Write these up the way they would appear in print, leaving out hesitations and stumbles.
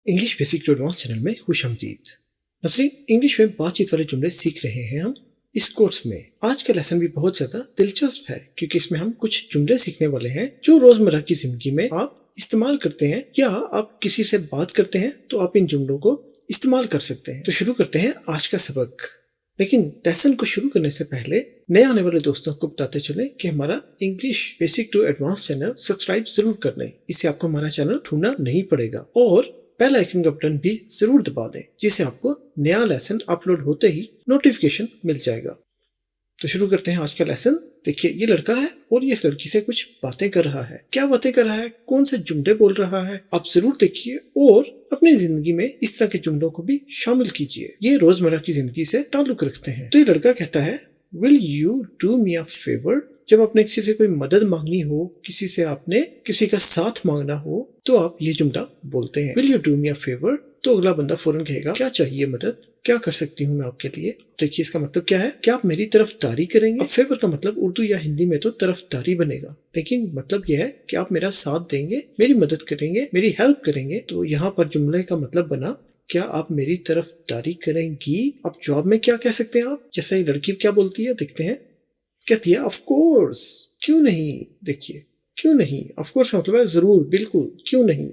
English basic to advance channel में खुशामदीद। Nasreen, English में बातचीत वाले जुमले सीख रहे हैं हम इस कोर्स में। आज का लेसन भी बहुत ज्यादा दिलचस्प है क्योंकि इसमें हम कुछ जुमले सीखने वाले हैं जो रोजमर्रा की जिंदगी में आप इस्तेमाल करते हैं या आप किसी से बात करते हैं तो आप इन जुमलों को इस्तेमाल कर सकते हैं। तो शुरू करते हैं आज का सबक। लेकिन लेसन को शुरू करने से पहले नए आने वाले दोस्तों को बताते चले कि हमारा English basic to advance channel subscribe जरूर कर लें। इससे आपको हमारा चैनल ढूंढना नहीं पड़ेगा और बेल आइकन का बटन भी जरूर दबा दें जिससे आपको नया लेसन अपलोड होते ही नोटिफिकेशन मिल जाएगा। तो शुरू करते हैं आज का लेसन। देखिए, ये लड़का है और ये इस लड़की से कुछ बातें कर रहा है। क्या बातें कर रहा है, कौन से जुमले बोल रहा है, आप जरूर देखिए और अपनी जिंदगी में इस तरह के जुमलों को भी शामिल कीजिए। ये रोजमर्रा की जिंदगी से ताल्लुक रखते हैं। तो ये लड़का कहता है, will you do me a favour. जब आपने किसी से कोई मदद मांगनी हो, किसी से आपने किसी का साथ मांगना हो तो आप ये जुमला बोलते हैं, will you do me a favour. तो अगला बंदा फौरन कहेगा, क्या चाहिए मदद, क्या कर सकती हूँ मैं आपके लिए। देखिए, इसका मतलब क्या है, क्या आप मेरी तरफदारी करेंगे। अब फेवर का मतलब उर्दू या हिंदी में तो तरफदारी बनेगा, लेकिन मतलब यह है कि आप मेरा साथ देंगे, मेरी मदद करेंगे, मेरी हेल्प करेंगे। तो यहाँ पर जुमले का मतलब बना, क्या आप मेरी तरफदारी करेंगी। अब जवाब में क्या कह सकते हैं आप, जैसे लड़की क्या बोलती है, देखते हैं। कहती है, ऑफ कोर्स, क्यों नहीं। देखिए, क्यों नहीं, ऑफ कोर्स का मतलब है जरूर, बिल्कुल, क्यों नहीं।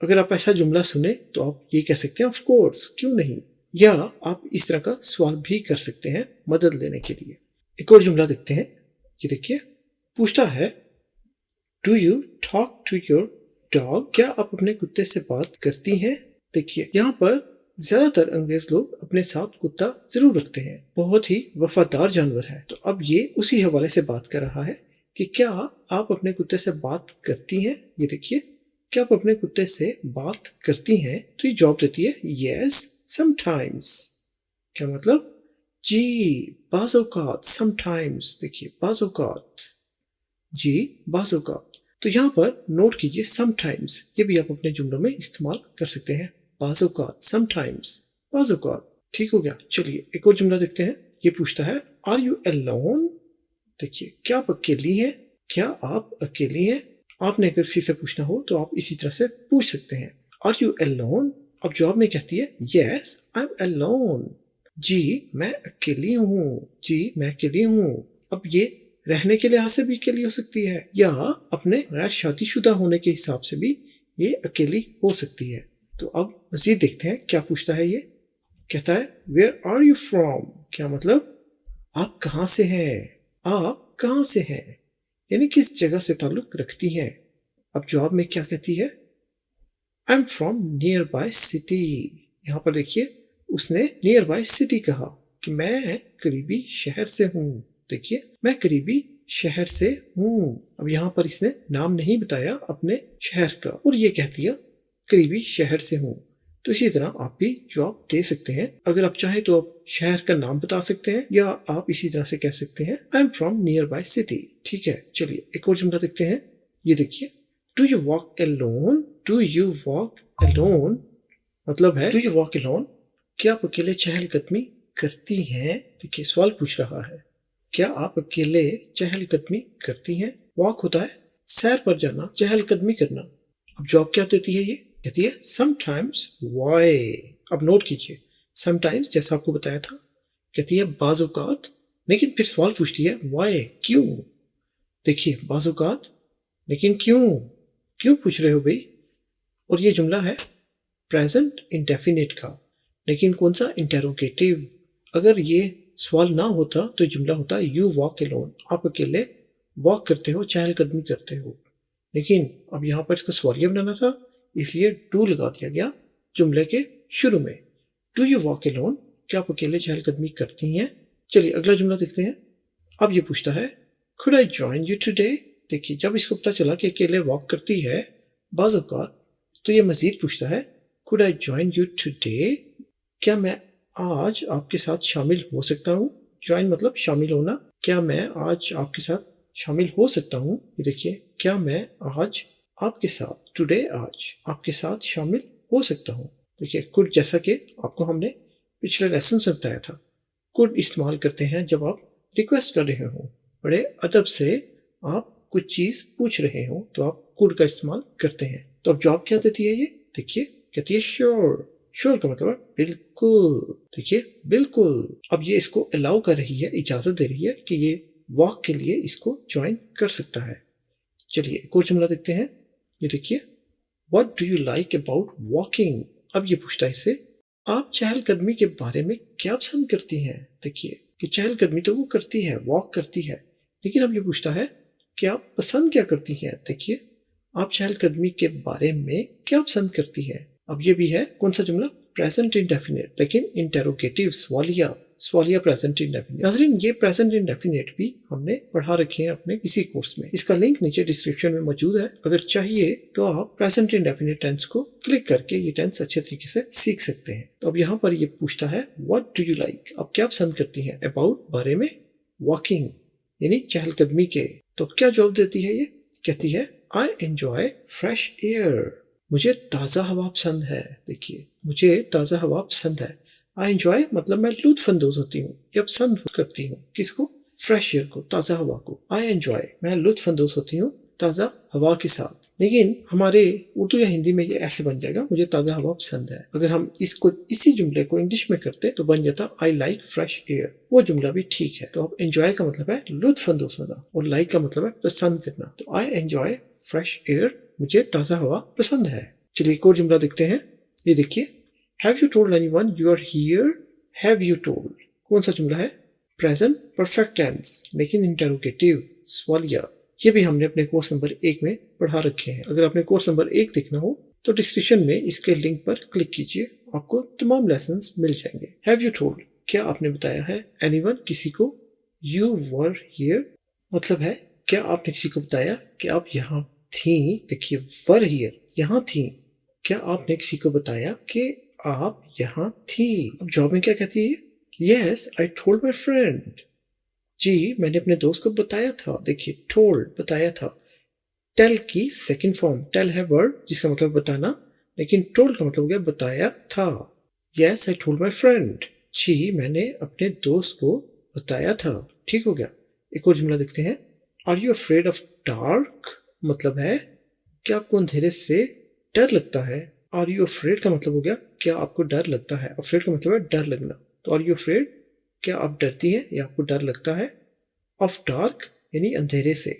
अगर आप ऐसा जुमला सुने तो आप ये कह सकते हैं, ऑफ कोर्स, क्यों नहीं। या आप इस तरह का सवाल भी कर सकते हैं मदद लेने के लिए। एक और जुमला देखते हैं। ये देखिए, पूछता है, do you talk to your dog. क्या आप अपने कुत्ते से बात करती हैं। देखिए, यहाँ पर ज्यादातर अंग्रेज लोग अपने साथ कुत्ता जरूर रखते हैं, बहुत ही वफादार जानवर है। तो अब ये उसी हवाले से बात कर रहा है कि क्या आप अपने कुत्ते से बात करती हैं। ये देखिए, क्या आप अपने कुत्ते से बात करती हैं। तो ये जवाब देती है, यस समटाइम्स। क्या मतलब, जी बाज़ औक़ात, समटाइम्स। देखिए, बाज़ औक़ात, जी बाज़ औक़ात। तो यहाँ पर नोट कीजिए समटाइम्स, ये भी आप अपने जुमलों में इस्तेमाल कर सकते हैं। बाज़ औक़ात, समटाइम्स, बाज़ औक़ात। ठीक हो गया। चलिए एक और जुमला देखते हैं। ये पूछता है, आर यू अलोन। देखिए, क्या आप अकेली हैं, क्या आप अकेली हैं। आपने अगर किसी से पूछना हो तो आप इसी तरह से पूछ सकते हैं, आर यू अलोन। अब जवाब में कहती है, यस आई एम अलोन। जी मैं अकेली हूँ, जी मैं अकेली हूँ। अब ये रहने के लिहाज से भी अकेली हो सकती है या अपने गैर शादीशुदा होने के हिसाब से भी ये अकेली हो सकती है। तो अब मजीद देखते हैं क्या पूछता है। ये कहता है, वेयर आर यू फ्रॉम। क्या मतलब, आप कहाँ से हैं, आप कहाँ से हैं, यानी किस जगह से ताल्लुक रखती हैं। अब जवाब में क्या कहती है, I am from near by city. यहाँ पर देखिए, उसने नियर बाय सिटी कहा कि मैं करीबी शहर से हूँ। देखिए, मैं करीबी शहर से हूँ। अब यहाँ पर इसने नाम नहीं बताया अपने शहर का और ये कहती है करीबी शहर से हूँ। तो इसी तरह आप भी जवाब दे सकते हैं। अगर आप चाहें तो आप शहर का नाम बता सकते हैं या आप इसी तरह से कह सकते हैं, I am from near by city. ठीक है, चलिए एक और जुमला देखते हैं। ये देखिए, do you walk alone. Do you walk alone मतलब है, डू यू वॉक अलोन, क्या आप अकेले चहलकदमी करती हैं। देखिए, सवाल पूछ रहा है, क्या आप अकेले चहलकदमी करती हैं। वॉक होता है सैर पर जाना, चहलकदमी करना। अब जवाब क्या देती है, ये कहती है, समटाइम्स व्हाई। अब नोट कीजिए, समटाइम्स जैसा आपको बताया था, कहती है बाज़ औक़ात, लेकिन फिर सवाल पूछती है, व्हाई, क्यों। देखिए, बाज़ औक़ात, लेकिन क्यों, क्यों पूछ रहे हो भाई। और ये जुमला है प्रेजेंट इंडेफिनिट का, लेकिन कौन सा, इंटेरोगेटिव। अगर ये सवाल ना होता तो जुमला होता यू वॉक अलोन, आप अकेले वॉक करते हो, चहलकदमी करते हो। लेकिन अब यहाँ पर इसका सवालिया बनाना था, इसलिए डू लगा दिया गया जुमले के शुरू में। डू यू वॉक अलोन, क्या आप अकेले चहलकदमी करती हैं। चलिए अगला जुमला देखते हैं। अब ये पूछता है, could I join you today. देखिए, जब इसको पता चला कि अकेले वॉक करती है बाज़ औक़ात, तो ये मजीद पूछता है, could I join you today, क्या मैं आज आपके साथ शामिल हो सकता हूँ। ज्वाइन मतलब शामिल होना, क्या मैं आज आपके साथ शामिल हो सकता हूँ। ये देखिए, क्या मैं आज आपके साथ, टुडे आज आपके साथ शामिल हो सकता हूँ। देखिए, कुड जैसा कि आपको हमने पिछले लेसन में बताया था, कुड इस्तेमाल करते हैं जब आप रिक्वेस्ट कर रहे हो, बड़े अदब से आप कुछ चीज पूछ रहे हो तो आप कुड का इस्तेमाल करते हैं। तो अब जवाब क्या देती है ये, देखिए, कहती है श्योर। श्योर का मतलब है बिल्कुल। देखिए बिल्कुल। अब ये इसको अलाउ कर रही है, इजाजत दे रही है कि ये वॉक के लिए इसको ज्वाइन कर सकता है। चलिए एक और जुमला देखते हैं। ये देखिए, what do you like about walking. अब ये पूछता है इससे, आप चहलकदमी के बारे में क्या पसंद करती हैं। देखिए कि चहलकदमी तो वो करती है, वॉक करती है, लेकिन अब ये पूछता है कि आप पसंद क्या करती हैं। देखिए, आप चहलकदमी के बारे में क्या पसंद करती हैं। अब ये भी है कौन सा जुमला, प्रेजेंट इंडेफिनिट, लेकिन इंटेरोगेटिव, सवालिया प्रेजेंट इंडेफिनिट। नाज़रीन, ये प्रेजेंट इंडेफिनिट भी हमने पढ़ा रखे हैं अपने इसी कोर्स में। इसका लिंक नीचे डिस्क्रिप्शन में मौजूद है। अगर चाहिए तो आप प्रेजेंट इंडेफिनिट टेंस को क्लिक करके ये टेंस अच्छे तरीके से सीख सकते हैं। तो अब यहाँ पर ये पूछता है व्हाट डू यू लाइक, आप क्या पसंद करती हैं, अबाउट बारे में, वॉकिंग यानी चहलकदमी के। तो क्या जवाब देती है ये, कहती है आई एंजॉय फ्रेश एयर, मुझे ताज़ा हवा पसंद है। देखिए, मुझे ताज़ा हवा पसंद है। आई एंजॉय मतलब मैं लुत्फानंदोज होती हूँ या पसंद करती हूँ, किसको, फ्रेश एयर को, ताज़ा हवा को। आई एंजॉय, मैं लुत्फानंदोज होती हूँ ताज़ा हवा के साथ। लेकिन हमारे उर्दू या हिंदी में ये ऐसे बन जाएगा, मुझे ताज़ा हवा पसंद है। अगर हम इसको इसी जुमले को इंग्लिश में करते तो बन जाता आई लाइक फ्रेश एयर। वो जुमला भी ठीक है। तो अब एंजॉय का मतलब है लुत्फानंदोज होना और लाइक का मतलब है पसंद करना। तो आई एंजॉय फ्रेश एयर, मुझे ताज़ा हवा पसंद है। चलिए एक और जुमला देखते हैं। ये देखिए, have you told anyone you are here. Have you told कौन सा जुमला है, प्रेजेंट परफेक्ट टेंस, लेकिन इंटेरोगेटिव, सवालिया। ये भी हमने अपने कोर्स नंबर 1 में पढ़ा रखे हैं। अगर आपने कोर्स नंबर 1 देखना हो तो डिस्क्रिप्शन में इसके लिंक पर क्लिक कीजिए, आपको तमाम लेसन्स मिल जाएंगे। हैव यू टोल्ड, क्या आपने बताया है, एनीवन किसी को, यू वर हियर मतलब है क्या आपने किसी को बताया कि आप यहाँ थी। देखिए वर हियर, यहाँ थी। क्या आपने किसी को बताया कि आप यहाँ थी। अब जवाब में क्या कहती है, yes I told my friend, जी मैंने अपने दोस्त को बताया था। देखिए टोल्ड बताया था, टेल की सेकंड फॉर्म, टेल है वर्ड जिसका मतलब बताना, लेकिन टोल्ड का मतलब हो गया बताया था। Yes I told my friend, जी मैंने अपने दोस्त को बताया था। ठीक हो गया। एक और जुमला देखते हैं। Are you afraid of dark मतलब है क्या आपको अंधेरे से डर लगता है। आर यू अफ्रेड का मतलब हो गया क्या आपको डर लगता है। अफ्रेड का मतलब है डर लगना। तो आर यू अफ्रेड, क्या आप डरती हैं या आपको डर लगता है। ऑफ डार्क यानी अंधेरे से,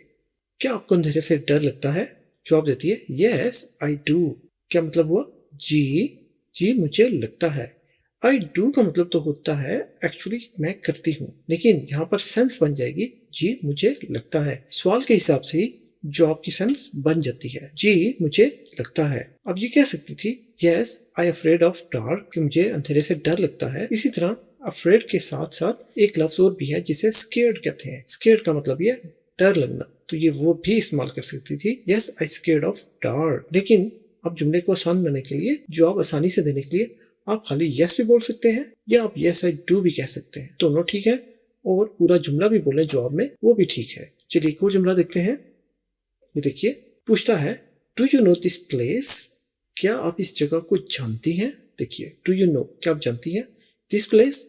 क्या आपको अंधेरे से डर लगता है। जवाब देती है यस आई डू, क्या मतलब हुआ, जी मुझे लगता है। आई डू का मतलब तो होता है एक्चुअली मैं करती हूँ, लेकिन यहाँ पर सेंस बन जाएगी जी मुझे लगता है। सवाल के हिसाब से ही जॉब की सेंस बन जाती है, जी मुझे लगता है। अब ये कह सकती थी yes I afraid of dark, कि मुझे अंधेरे से डर लगता है। इसी तरह अफ्रेड के साथ साथ एक लफ्ज और भी है जिसे स्केर्ड कहते हैं। स्केर्ड का मतलब ये डर लगना, तो ये वो भी इस्तेमाल कर सकती थी, yes I scared of dark. लेकिन अब जुमले को आसान बनाने के लिए, जवाब आसानी से देने के लिए आप खाली यस भी बोल सकते हैं या आप यस आई डू भी कह सकते हैं, दोनों ठीक है। और पूरा जुमला भी बोले जवाब में, वो भी ठीक है। चलिए एक और जुमला देखते हैं। ये देखिए, पूछता है do you know this place, क्या आप इस जगह को जानती हैं। देखिए डू यू नो, क्या आप जानती हैं। दिस प्लेस,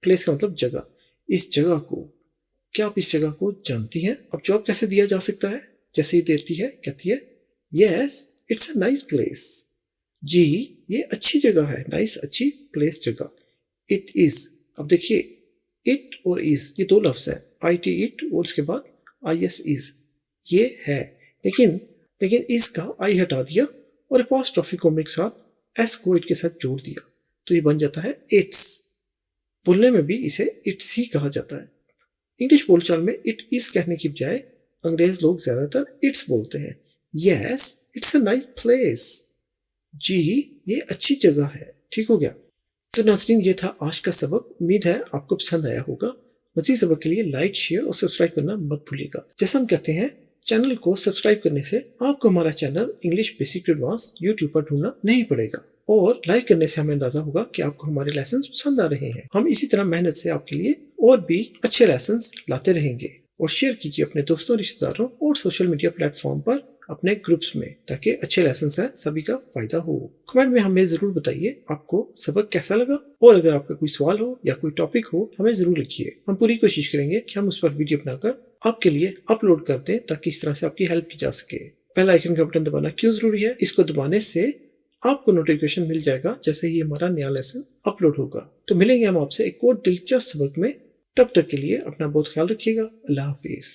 प्लेस का मतलब जगह, इस जगह को, क्या आप इस जगह को जानती हैं। अब जवाब कैसे दिया जा सकता है, जैसे ही देती है कहती है yes it's a nice place, जी ये अच्छी जगह है, नाइस अच्छी, प्लेस जगह। इट इज, अब देखिए इट और इज ये दो लफ्ज है, आई टी इट और उसके बाद आई एस इज, ये है। लेकिन इस का आई हटा दिया और अपॉस्ट्रोफी को के साथ एस को इट के साथ जोड़ दिया, तो ये बन जाता है इट्स। बोलने में भी इसे इट्स ही कहा जाता है। इंग्लिश बोलचाल में इट इज कहने की बजाय अंग्रेज लोग ज्यादातर इट्स बोलते हैं। Yes it's a nice place, जी ये अच्छी जगह है। ठीक हो गया। तो नाज़रीन ये था आज का सबक, उम्मीद है आपको पसंद आया होगा। मज़ीद सबक के लिए लाइक शेयर और सब्सक्राइब करना मत भूलिएगा। जैसा हम कहते हैं, चैनल को सब्सक्राइब करने से आपको हमारा channel English basic advance YouTube पर ढूंढना नहीं पड़ेगा, और लाइक करने से हमें अंदाजा होगा कि आपको हमारे लेसन पसंद आ रहे हैं। हम इसी तरह मेहनत से आपके लिए और भी अच्छे लेसन लाते रहेंगे। और शेयर कीजिए अपने दोस्तों, रिश्तेदारों और सोशल मीडिया प्लेटफॉर्म पर अपने ग्रुप्स में, ताकि अच्छे लेसन है सभी का फायदा हो। कमेंट में हमें जरूर बताइए आपको सबक कैसा लगा, और अगर आपका कोई सवाल हो या कोई टॉपिक हो हमें जरूर लिखिए। हम पूरी कोशिश करेंगे कि हम उस पर वीडियो बनाकर आपके लिए अपलोड कर दें, ताकि इस तरह से आपकी हेल्प की जा सके। बेल आइकन का बटन दबाना क्यों जरूरी है, इसको दबाने से आपको नोटिफिकेशन मिल जाएगा जैसे ही हमारा नया लेसन अपलोड होगा। तो मिलेंगे हम आपसे एक और दिलचस्प सबक में। तब तक के लिए अपना बहुत ख्याल रखिएगा। अल्लाह हाफिज।